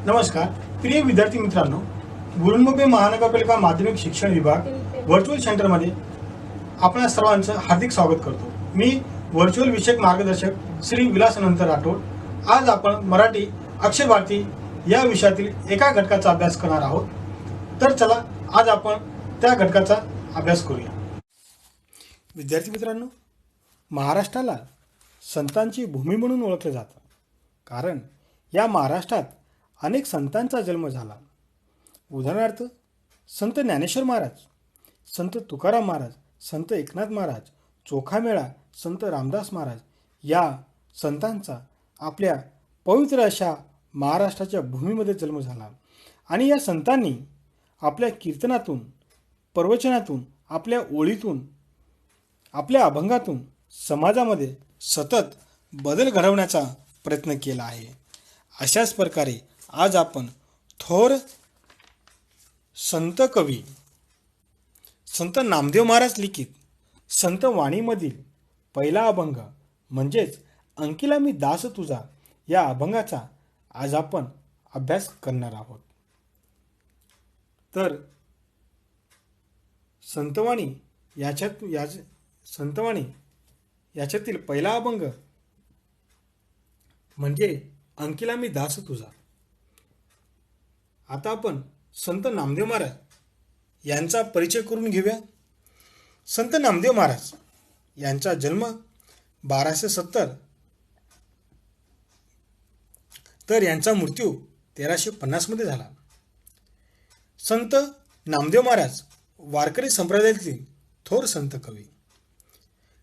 नमस्कार प्रिय विद्यार्थी मित्रांनो, मुंबई महानगरपालिका माध्यमिक शिक्षण विभाग व्हर्च्युअल सेंटरमध्ये आपणा सर्वांचं हार्दिक स्वागत करतो। मी व्हर्च्युअल विषयक मार्गदर्शक श्री विलास अनंत राठोड। आज आपण मराठी अक्षर भारती या विषयातील एका घटकाचा अभ्यास करणार आहोत। तर चला आज आपण त्या घटकाचा अभ्यास करूया। विद्यार्थी मित्रांनो, महाराष्ट्राला संतांची भूमी म्हणून ओळखले जातं, कारण या महाराष्ट्रात अनेक संतांचा जन्म झाला। उदाहरणार्थ संत ज्ञानेश्वर महाराज, संत तुकाराम महाराज, संत एकनाथ महाराज, चोखामेळा, संत रामदास महाराज या संतांचा आपल्या पवित्र अशा महाराष्ट्राच्या भूमीमध्ये जन्म झाला। आणि या संतांनी आपल्या कीर्तनातून, प्रवचनातून, आपल्या ओळीतून, आपल्या अभंगातून समाजामध्ये सतत बदल घडवण्याचा प्रयत्न केला आहे। अशाच प्रकारे आज आपण थोर संत कवी संत नामदेव महाराज लिखित संत वाणीमधील पहिला अभंग म्हणजेच अंकिला मी दास तुझा या अभंगाचा आज आपण अभ्यास करणार आहोत। तर संतवाणी याच्यातील पहिला अभंग म्हणजे अंकिला मी दास तुझा। आता आपण संत नामदेव महाराज यांचा परिचय करून घेऊया। संत नामदेव महाराज यांचा जन्म 1270 तर यांचा मृत्यू 1350 मध्ये झाला। संत नामदेव महाराज वारकरी संप्रदायातील थोर संत कवी।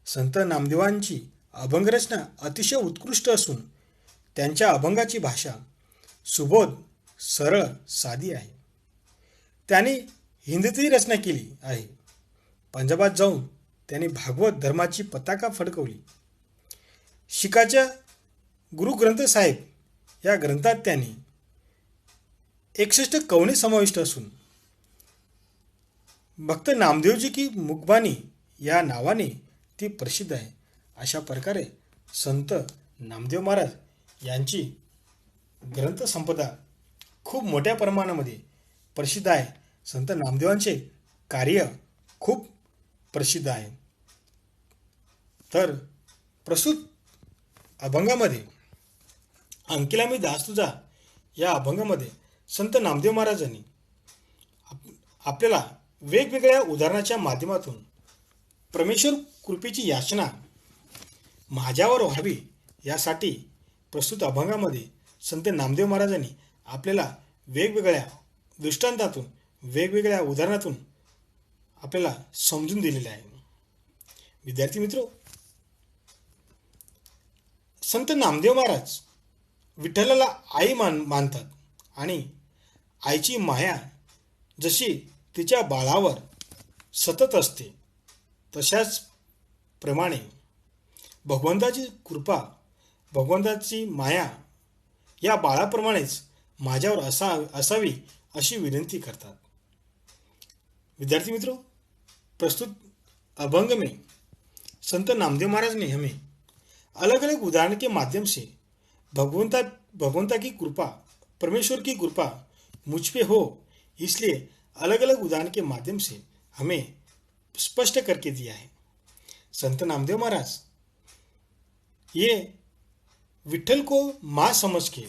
संत नामदेवांची अभंगरचना अतिशय उत्कृष्ट असून त्यांच्या अभंगाची भाषा सुबोध, सरळ, साधी आहे। त्यांनी हिंदीतही रचना केली आहे। पंजाबात जाऊन त्यांनी भागवत धर्माची पताका फडकवली। शिखाच्या गुरु ग्रंथ साहेब या ग्रंथात त्यांनी 61 कवने समाविष्ट असून भक्त नामदेवजी की मुखबानी या नावाने ती प्रसिद्ध आहे। अशा प्रकारे संत नामदेव महाराज यांची ग्रंथसंपदा खूप मोठ्या प्रमाणामध्ये प्रसिद्ध आहे। संत नामदेवांचे कार्य खूप प्रसिद्ध आहे। तर प्रस्तुत अभंगामध्ये अंकिला मी दास तुझा या अभंगामध्ये संत नामदेव महाराजांनी आपल्याला वेगवेगळ्या उदाहरणाच्या माध्यमातून परमेश्वर कृपेची याचना माझ्यावर व्हावी यासाठी प्रस्तुत अभंगामध्ये संत नामदेव महाराजांनी आपल्याला वेगवेगळ्या दृष्टांतातून, वेगवेगळ्या उदाहरणातून आपल्याला समजून दिलेले आहे। विद्यार्थी मित्रो, संत नामदेव महाराज विठ्ठलाला आई मानतात आणि आईची माया जशी तिच्या बाळावर सतत असते तशाच प्रमाणे भगवंताची कृपा, भगवंताची माया या बाळाप्रमाणेच माझ्यावर असावी अशी विनंती करतात। विद्यार्थी मित्रों, प्रस्तुत अभंग में संत नामदेव महाराज ने हमें अलग अलग उदाहरण के माध्यम से भगवंता की कृपा, परमेश्वर की कृपा मुझ पे हो, इसलिए अलग अलग उदाहरण के माध्यम से हमें स्पष्ट करके दिया है। संत नामदेव महाराज ये विठ्ठल को माँ समझ के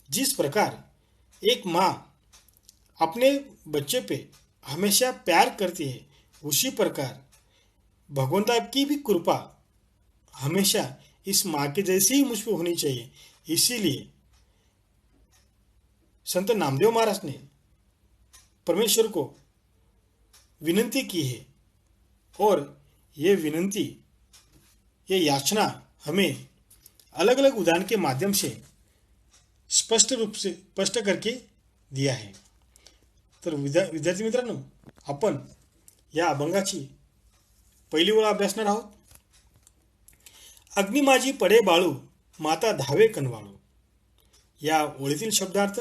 जिस प्रकार एक माँ अपने बच्चे पे हमेशा प्यार करती है, उसी प्रकार भगवंता की भी कृपा हमेशा इस माँ के जैसी ही मुझ पर होनी चाहिए। इसीलिए संत नामदेव महाराज ने परमेश्वर को विनंती की है और ये विनंती, ये याचना हमें अलग अलग उदाहरण के माध्यम से स्पष्ट रूप से स्पष्ट करके दिया है। तर विद्यार्थी मित्रांनो, आपण या अभंगाची पहिली ओळ अभ्यासणार आहोत। अग्नी माझी पडे बाळू, माता धावे कनवाळू या ओळीतील शब्दार्थ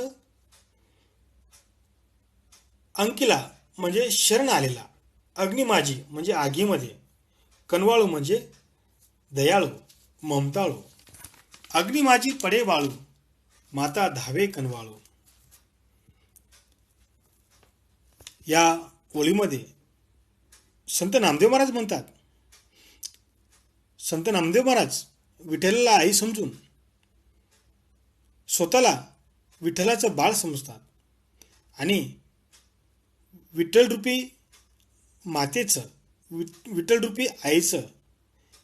अंकिला म्हणजे शरण आलेला, अग्नी माझी म्हणजे आगीमध्ये, कनवाळू म्हणजे दयाळू, ममताळू। अग्नी माझी पडे बाळू, माता धावे कनवाळू। या ओळीमध्ये संत नामदेव महाराज म्हणतात, संत नामदेव महाराज विठ्ठलाला आई समजून स्वतःला विठ्ठलाचं बाळ समजतात आणि विठ्ठलरूपी मातेचं, विठ्ठलरूपी आईचं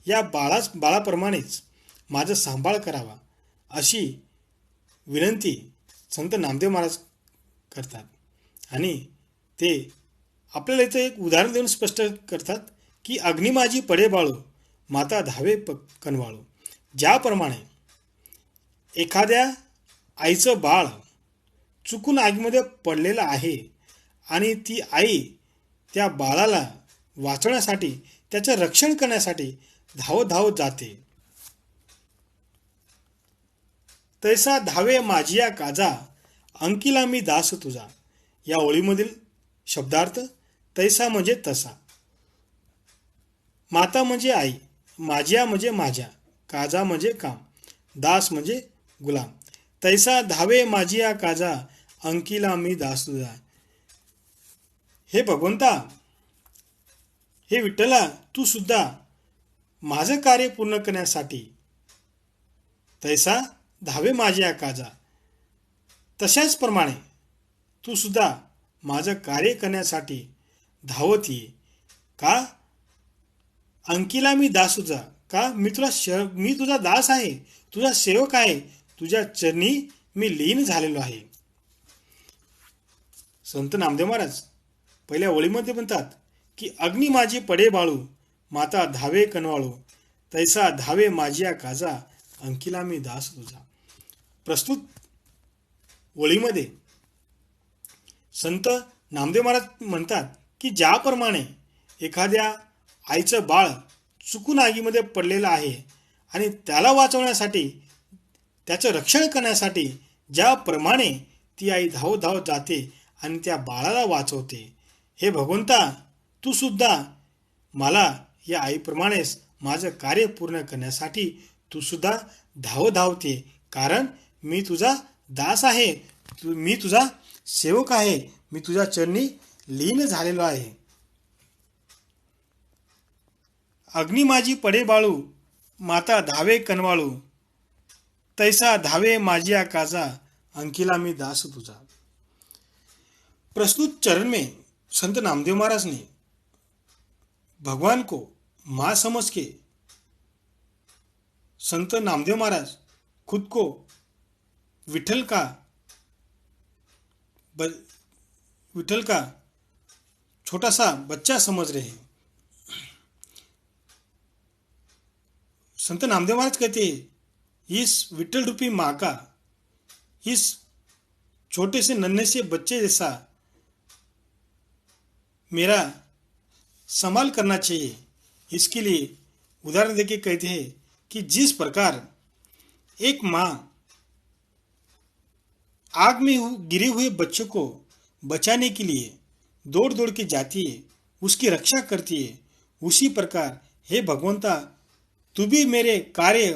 या बाळाप्रमाणेच माझं सांभाळ करावा अशी विनंती संत नामदेव महाराज करतात आणि ते आपल्याला इथं एक उदाहरण देऊन स्पष्ट करतात की अग्नी माझी पडे बाळू माता धावे कनवाळू. ज्याप्रमाणे एखाद्या आईचं बाळ चुकून आगीमध्ये पडलेलं आहे आणि ती आई त्या बाळाला वाचवण्यासाठी, त्याचं रक्षण करण्यासाठी धावत धावत जाते, तैसा धावे माझिया काजा अंकिला मी दास तुझा. या ओळीमधील शब्दार्थ तैसा म्हणजे तसा, माता म्हणजे आई, माझिया म्हणजे माझ्या, काजा म्हणजे काम, दास म्हणजे गुलाम. तैसा धावे माझिया काजा अंकिला मी दास तुझा. हे भगवंता, हे विठ्ठला, तू सुद्धा माझं कार्य पूर्ण करण्यासाठी तैसा धावे माझ्या काजा, तशाच प्रमाणे तू सुद्धा माझं कार्य करण्यासाठी धावत ये. का? अंकिला मी दास तुझा. का? मी तुझा दास आहे, तुझा सेवक आहे, तुझ्या चरणी मी लीन झालेलो आहे. संत नामदेव महाराज पहिल्या ओळीमध्ये म्हणतात की अग्नी माझी पडे बाळू माता धावे कनवाळू, तैसा धावे माझिया काजा अंकिला मी दास तुझा. प्रस्तुत ओळीमध्ये संत नामदेव महाराज म्हणतात की ज्याप्रमाणे एखाद्या आईचं बाळ चुकून आगीमध्ये पडलेलं आहे आणि त्याला वाचवण्यासाठी, त्याचं रक्षण करण्यासाठी ज्याप्रमाणे ती आई धावत धावत जाते आणि त्या बाळाला वाचवते, हे भगवंता, तू सुद्धा मला या आईप्रमाणेच माझं कार्य पूर्ण करण्यासाठी तू सुद्धा धावते. कारण मी तुझा दास आहे, मी तुझा सेवक आहे, मी तुझ्या चरणी लीन झालेलो आहे. अग्नी माझी पडे बाळू माता धावे कनवाळू, तैसा धावे माझिया काजा अंकिला मी दास तुझा. प्रस्तुत चरण में संत नामदेव महाराज ने भगवान को मां समझ के संत नामदेव महाराज खुद को विठल का छोटा सा बच्चा समझ रहे हैं. संत नामदेव महाराज कहते हैं, इस विठल रूपी माँ का इस छोटे से नन्हे से बच्चे जैसा मेरा संभाल करना चाहिए. इसके लिए उदाहरण देके कहते हैं कि जिस प्रकार एक माँ आग में गिरे हुए बच्चे को बचाने के लिए दौड़ दौड़ के जाती है, उसकी रक्षा करती है, उसी प्रकार हे भगवंता, तू भी मेरे कार्य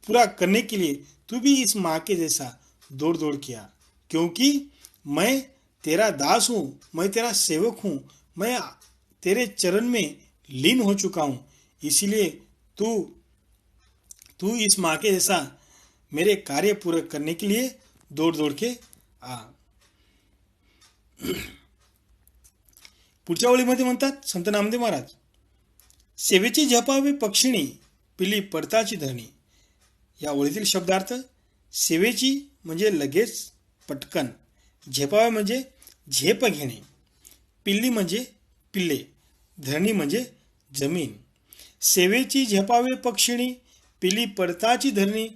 पूरा करने के लिए तू भी इस माँ के जैसा दौड़ दौड़ किया, क्योंकि मैं तेरा दास हूँ, मैं तेरा सेवक हूँ, मैं तेरे चरण में लीन हो चुका हूँ. इसीलिए तू इस माँ के जैसा मेरे कार्य पूरे करने के लिए दौड़ दौड़ के आ. पुढच्या ओळीमध्ये म्हणतात संत नामदेव महाराज, सेवेची झपावे पक्षिणी पिली पडताची धरणी. या ओळीतील शब्दार्थ सेवेची म्हणजे लगेच पटकन, झेपावे म्हणजे झेप घेणे, पिल्ली म्हणजे पिल्ले, धरणी म्हणजे जमीन. सेवेची झेपावे पक्षिणी पिली पडताची धरणी.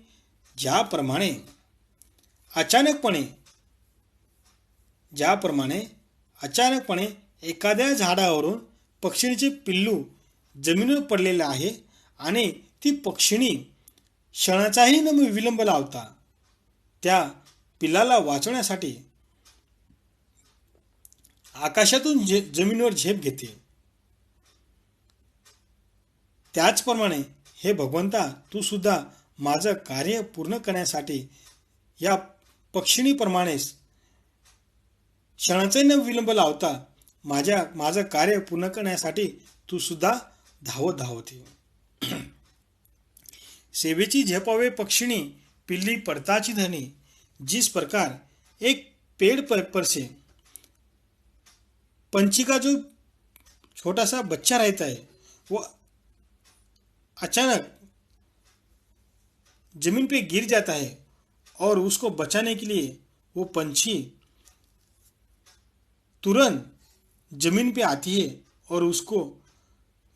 ज्याप्रमाणे अचानकपणे एखाद्या झाडावरून पक्षिणीचे पिल्लू जमिनीवर पडलेले आहे आणि ती पक्षिणी क्षणाचाही न विलंब लावता त्या पिल्लाला वाचवण्यासाठी आकाशातून जमिनीवर झेप घेते. त्याचप्रमाणे हे भगवंता, तू सुद्धा माझं कार्य पूर्ण करण्यासाठी या पक्षिणीप्रमाणेच क्षणाचाही न विलंब लावता माझं कार्य पूर्ण करण्यासाठी तू सुद्धा धावत धावत ये. सेवेची झेपावे पक्षिणी पिल्ली पडताची धनी. जिस प्रकार एक पेड़ पर से पंछी का जो छोटा सा बच्चा रहता है वो अचानक जमीन पे गिर जाता है और उसको बचाने के लिए वो पंछी तुरंत जमीन पे आती है और उसको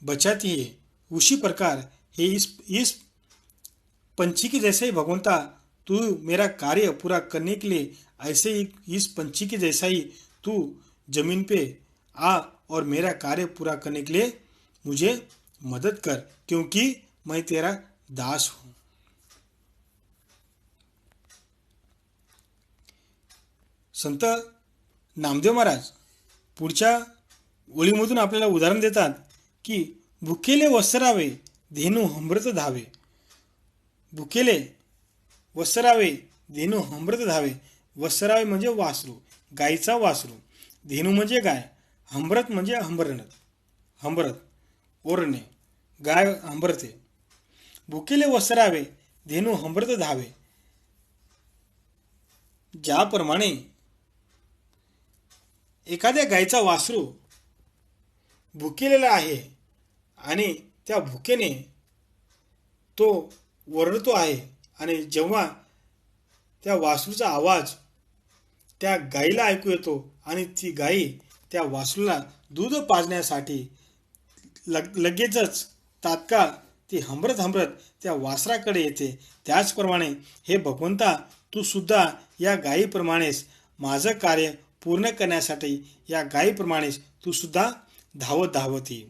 बचाती है. उसी प्रकार हे इस पंछी के जैसे ही भगवंता तू मेरा कार्य पूरा करने के लिए ऐसे ही इस पंछी के जैसा ही तू जमीन पे आ और मेरा कार्य पूरा करने के लिए मुझे मदद कर, क्योंकि मैं तेरा दास हूं. संत नामदेव महाराज पुढच्या ओळीमधून आपल्याला उदाहरण देतात की भुकेले वसरावे धेनू अमृत धावे. भुकेले वसरावे धेनू अमृत धावे. वसरावे म्हणजे वासरू, गायीचा वासरू. धेनू म्हणजे गाय. अमृत म्हणजे हंबरत ओरणे, गाय हंबरते. भुकेले वसरावे धेनू अमृत धावे. ज्याप्रमाणे एखाद्या गायीचा वासरू भुकेलेला आहे आणि त्या भुकेने तो ओरडतो आहे आणि जेव्हा त्या वासरूचा आवाज त्या गायीला ऐकू येतो आणि ती गायी त्या वासरूला दूध पाजण्यासाठी लगेचच तात्काळ ती हंबरत त्या वासराकडे येते. त्याचप्रमाणे हे भगवंता तू सुद्धा या गायीप्रमाणेच माझं कार्य पूर्ण करण्यासाठी या गायीप्रमाणेच तू सुद्धा धावत ये.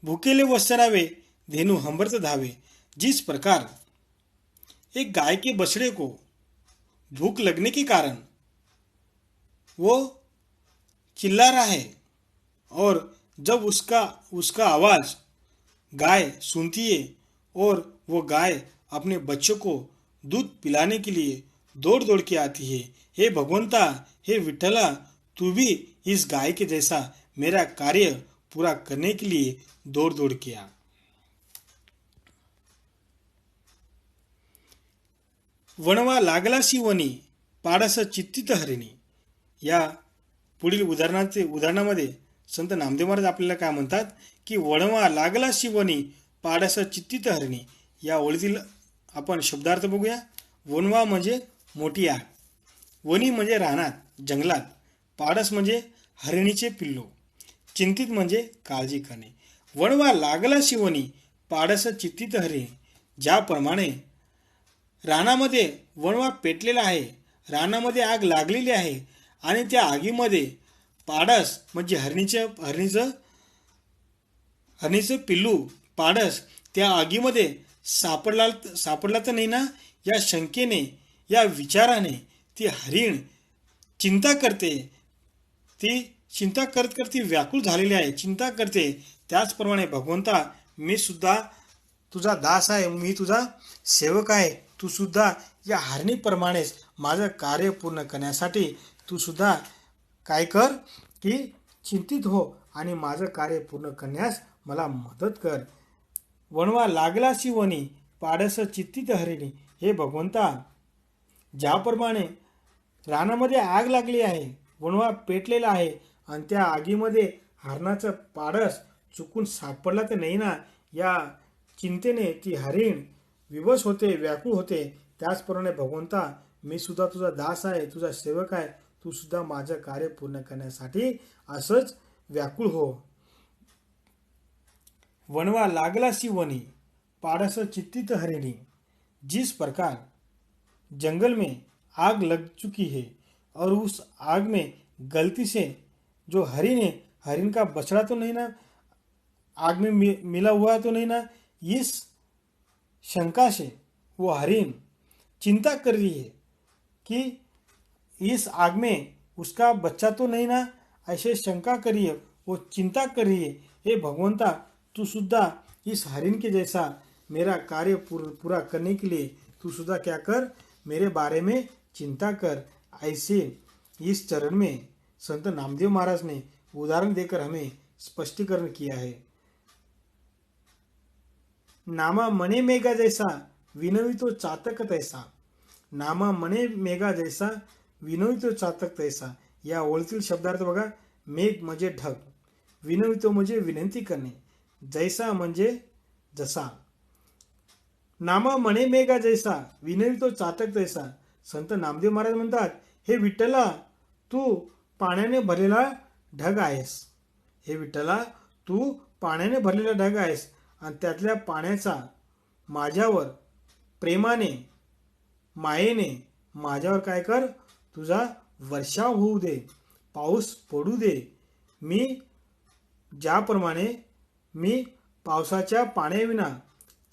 भुकेले वसरावे धेनू अमृत धावे. जिस प्रकार एक गाय के बछड़े को भूख लगने के कारण वो चिल्ला रहा है और जब उसका आवाज गाय सुनती है और वो गाय अपने बच्चों को दूध पिलाने के लिए दौड़ दौड़ के आती है. हे भगवंता, हे विठ्ठला, तू भी इस गाय के जैसा मेरा कार्य पूरा करने के लिए दौड़ दौड़ के आ. वणवा लागलासी वनी पाडस चित्तित हरिणी. या पुढील उदाहरणामध्ये संत नामदेव महाराज आपल्याला काय म्हणतात की वणवा लागलासी वनी पाडस चित्तित हरिणी. या ओळीतील आपण शब्दार्थ बघूया. वणवा म्हणजे मोठी आग, वनी म्हणजे रानात जंगलात, पाडस म्हणजे हरिणीचे पिल्लू, चिंतित म्हणजे काळजी करणे. वणवा लागला शिवनी पाडस चित्तित हरिणी. ज्याप्रमाणे रानामध्ये वणवा पेटलेला आहे, रानामध्ये आग लागलेली आहे आणि त्या आगीमध्ये पाडस म्हणजे हरणीचं पिल्लू पाडस त्या आगीमध्ये सापडला तर नाही ना, या शंकेने, या विचाराने ती हरिण चिंता करते. ती चिंता करत ती व्याकुळ झालेली आहे, चिंता करते. त्याचप्रमाणे भगवंता मी सुद्धा तुझा दास आहे, मी तुझा सेवक आहे. तू सुद्धा या हरणीप्रमाणेच माझं कार्य पूर्ण करण्यासाठी तू सुद्धा काय कर की चिंतित हो आणि माझं कार्य पूर्ण करण्यास मला मदत कर. वणवा लागलासी वनी पाडस चित्तित हरिणी. हे भगवंता, ज्याप्रमाणे रानामध्ये आग लागली आहे, वणवा पेटलेला आहे आणि त्या आगीमध्ये हरणाचं पाडस चुकून सापडला तर नाही ना, या चिंतेने ती हरिण विवश होते, व्याकुळ होते. त्याचप्रमाणे भगवंता मी सुद्धा तुझा दास आहे, तुझा सेवक आहे. तू सुद्धा माझं कार्य पूर्ण करण्यासाठी असंच व्याकुळ हो. वणवा लागलासी वनी पाडस चित्तित हरिणी. जिस प्रकार जंगल में आग लग चुकी है और उस आग में गलती से जो हरिण है, हरिण का बछड़ा तो नहीं ना आग में मिला हुआ तो नहीं ना, इस शंका से वो हरिण चिंता कर रही है कि इस आग में उसका बच्चा तो नहीं ना, ऐसे शंका कर रही है, वो चिंता कर रही है. हे भगवंता, तू सुद्धा इस हरिण के जैसा मेरा कार्य पूरा करने के लिए तू सुद्धा क्या कर, मेरे बारे में चिंता कर. ऐसे इस चरण में संत नामदेव महाराज ने उदाहरण देकर हमें स्पष्टीकरण किया है। नामा मने मेघा जैसा विनवितो चातक तैसा। नामा मने मेघा जैसा विनवितो चातक तैसा या ओळीतील शब्दार्थ बघा। मेघ म्हणजे ढग, विनवितो म्हणजे विनंती करणे, जैसा म्हणजे जसा। नामा मने मेघा जैसा विनवितो चातक तैसा। संत नामदेव महाराज म्हणतात, हे विठ्ठला तू पाण्याने भरलेला ढग आहेस। हे विठ्ठला तू पाण्याने भरलेला ढग आहेस आणि त्यातल्या पाण्याचा माझ्यावर प्रेमाने मायेने माझ्यावर काय कर, तुझा वर्षाव होऊ दे, पाऊस पडू दे। मी ज्याप्रमाणे मी पावसाच्या पाण्याविना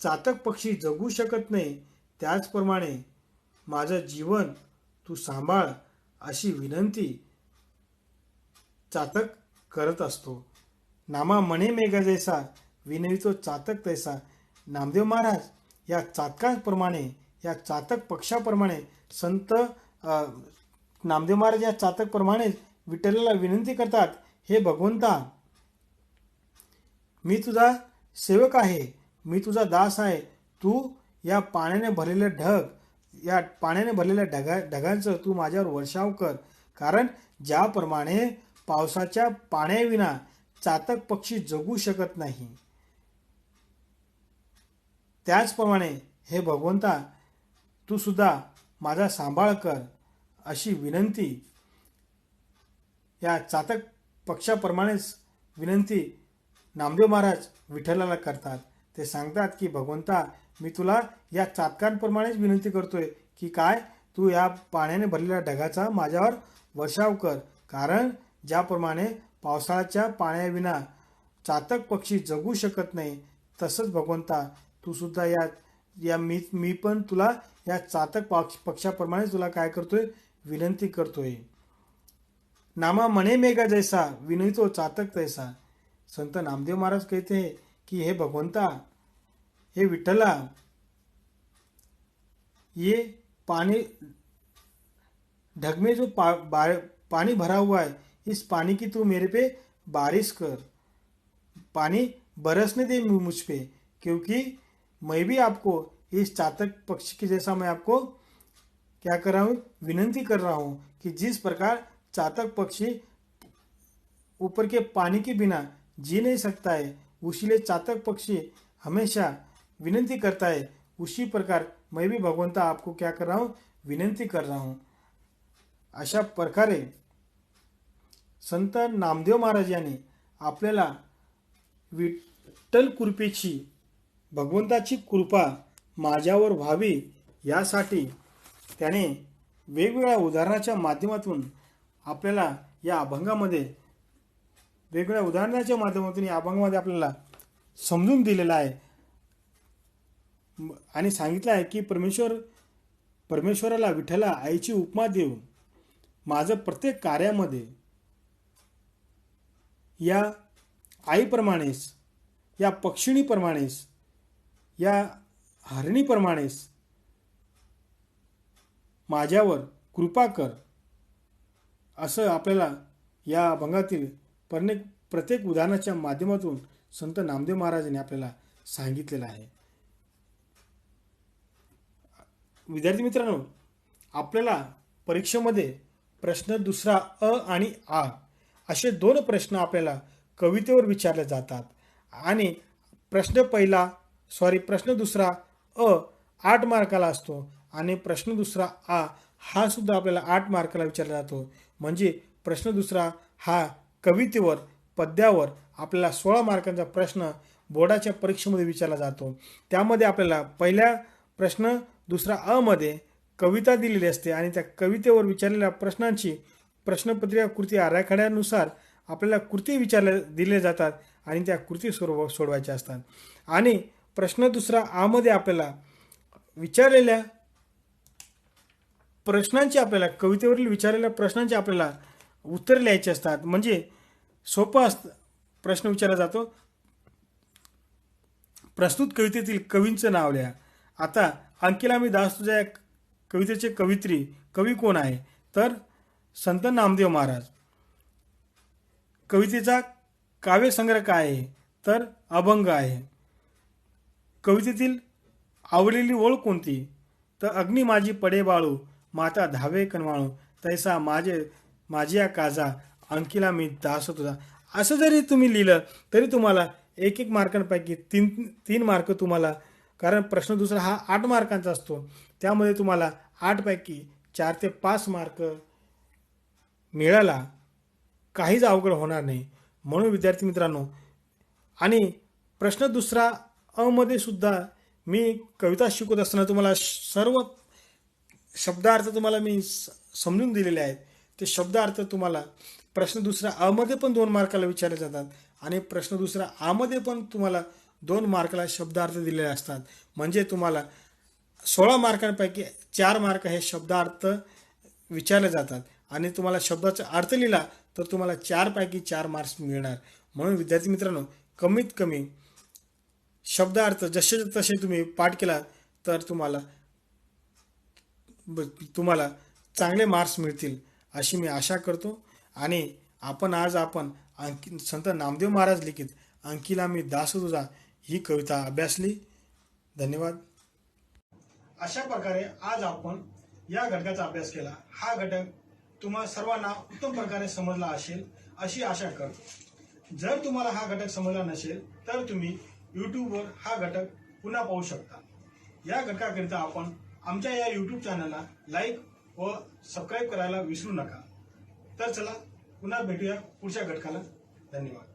चातक पक्षी जगू शकत नाही, त्याचप्रमाणे माझं जीवन तू सांभाळ अशी विनंती चातक करत असतो। नामा मने मेघा जैसा विनवितो चातक तैसा। नामदेव महाराज या चातकाप्रमाणे, या चातक पक्षाप्रमाणे संत नामदेव महाराज या चातकप्रमाणे विठ्ठलाला विनंती करतात, हे भगवंता मी तुझा सेवक आहे, मी तुझा दास आहे। तू या पाण्याने भरलेले ढग, या पाण्याने भरलेल्या ढगांचं तू माझ्यावर वर्षाव कर। कारण ज्याप्रमाणे पावसाच्या पाण्याविना चातक पक्षी जगू शकत नाही, त्याचप्रमाणे हे भगवंता तू सुद्धा माझा सांभाळ कर अशी विनंती या चातक पक्षाप्रमाणेच विनंती नामदेव महाराज विठ्ठलाला करतात। ते सांगतात की भगवंता मी तुला या चातकांप्रमाणेच विनंती करतोय की काय, तू या पाण्याने भरलेल्या ढगाचा माझ्यावर वर्षाव कर। कारण ज्याप्रमाणे पावसाळ्याच्या पाण्याविना चातक पक्षी जगू शकत नाही, तसंच भगवंता तू सुद्धा मी पण तुला या चातक पक्षाप्रमाणे तुला काय करतोय, विनंती करतोय। नामा मने मेघा जैसा विनवितो चातक तैसा। संत नामदेव महाराज कहते हैं कि हे भगवंता, हे विठ्ठला, ये पानी ढग में जो पानी भरा हुआ है, इस पानी की तू मेरे पे बारिश कर, पानी बरसने दे मुझ पे, क्योंकि मैं भी आपको इस चातक पक्षी के जैसा मैं आपको क्या कर रहा हूँ, विनंती कर रहा हूँ कि जिस प्रकार चातक पक्षी ऊपर के पानी के बिना जी नहीं सकता है, उसीलिए चातक पक्षी हमेशा विनंती करता है, उसी प्रकार मैं भी भगवंता आपको क्या कर रहा हूँ, विनंती कर रहा हूँ। अशा प्रकारे संत नामदेव महाराज यांनी आपल्याला विठ्ठल कृपेची, भगवंताची कृपा माझ्यावर व्हावी यासाठी त्याने वेगवेगळ्या उदाहरणाच्या माध्यमातून आपल्याला या अभंगामध्ये, वेगवेगळ्या उदाहरणाच्या माध्यमातून या अभंगामध्ये आपल्याला समजून दिलेला आहे आणि सांगितलं आहे की परमेश्वराला विठ्ठला आईची उपमा देऊन माझं प्रत्येक कार्यामध्ये या आईप्रमाणेच, या पक्षिणीप्रमाणेच, या हरणीप्रमाणेच माझ्यावर कृपा कर, असं आपल्याला या अभंगातील प्रत्येक उदाहरणाच्या माध्यमातून संत नामदेव महाराजांनी आपल्याला सांगितलेलं आहे। विद्यार्थी मित्रांनो, आपल्याला परीक्षेमध्ये प्रश्न दुसरा अ आणि आ असे दोन प्रश्न आपल्याला कवितेवर विचारले जातात आणि प्रश्न दुसरा अ 8 मार्काला असतो आणि प्रश्न दुसरा आ हा सुद्धा आपल्याला 8 मार्काला विचारला जातो। म्हणजे प्रश्न दुसरा हा कवितेवर, पद्यावर आपल्याला 16 मार्कांचा प्रश्न बोर्डाच्या परीक्षेमध्ये विचारला जातो। त्यामध्ये आपल्याला पहिल्या प्रश्न दुसरा अ मध्ये कविता दिलेली असते आणि त्या कवितेवर विचारलेल्या प्रश्नांची प्रश्नपत्रिका कृती आराखड्यानुसार आपल्याला कृती दिले जातात आणि त्या कृती सोडवायच्या असतात। आणि प्रश्न दुसरा आ मध्ये आपल्याला विचारलेल्या प्रश्नांची, आपल्याला कवितेवरील विचारलेल्या प्रश्नांची आपल्याला उत्तर लिहायची असतात। म्हणजे सोपा प्रश्न विचारला जातो, प्रस्तुत कवितेतील कवींचं नाव लिहा। आता अंकिला मी दास तुझ्या या कवितेचे कवी कोण आहे, तर संत नामदेव महाराज। कवितेचा काव्यसंग्रह काय आहे तर अभंग आहे. कवितेतील आवडलेली ओळ कोणती तर अग्नी माझी पडे बाळू माता धावे कनवाळू तैसा माझ्या काजा अंकिला मी दास तुझा. असं जरी तुम्ही लिहिलं तरी तुम्हाला एक मार्कांपैकी तीन मार्क तुम्हाला, कारण प्रश्न दुसरा हा 8 मार्कांचा असतो, त्यामध्ये तुम्हाला 8 पैकी 4 ते 5 मार्क मिळाला काहीच अवघड होणार नाही. म्हणून विद्यार्थी मित्रांनो, आणि प्रश्न दुसरा मध्ये सुद्धा मी कविता शिकवत असताना तुम्हाला सर्व शब्दार्थ तुम्हाला मी समजून दिलेले आहेत. ते शब्दार्थ तुम्हाला प्रश्न दुसरा मध्ये पण 2 मार्काला विचारले जातात आणि प्रश्न दुसरा मध्ये पण तुम्हाला 2 मार्काला शब्दार्थ दिलेले असतात. म्हणजे तुम्हाला 16 मार्कांपैकी 4 मार्क हे शब्दार्थ विचारले जातात आणि तुम्हाला शब्दाचा अर्थ लिहिला तर तुम्हाला 4 पैकी 4 मार्क्स मिळणार. म्हणून विद्यार्थी मित्रांनो, कमीत कमी शब्दार्थ जसे तसे तुम्ही पाठ केला तर तुम्हाला चांगले मार्क्स मिळतील अशी मी आशा करतो. आणि आज आपण संत नामदेव महाराज लिखित अंकिला मी दास तुझा ही कविता अभ्यासली. धन्यवाद. अशा प्रकारे आज आपण या घटकाचा अभ्यास केला. हा घटक तुम्हा सर्वांना उत्तम प्रकारे समजला असेल अशी आशा करतो. जर तुम्हाला हा घटक समजला नसेल तर तुम्ही यूट्यूबवर हा घटक पुन्हा पाहू शकता. या घटकाकरिता आपण आमच्या या यूट्यूब चॅनलला लाईक व सबस्क्राईब करायला विसरू नका. तर चला पुन्हा भेटूया पुढच्या घटकाला. धन्यवाद.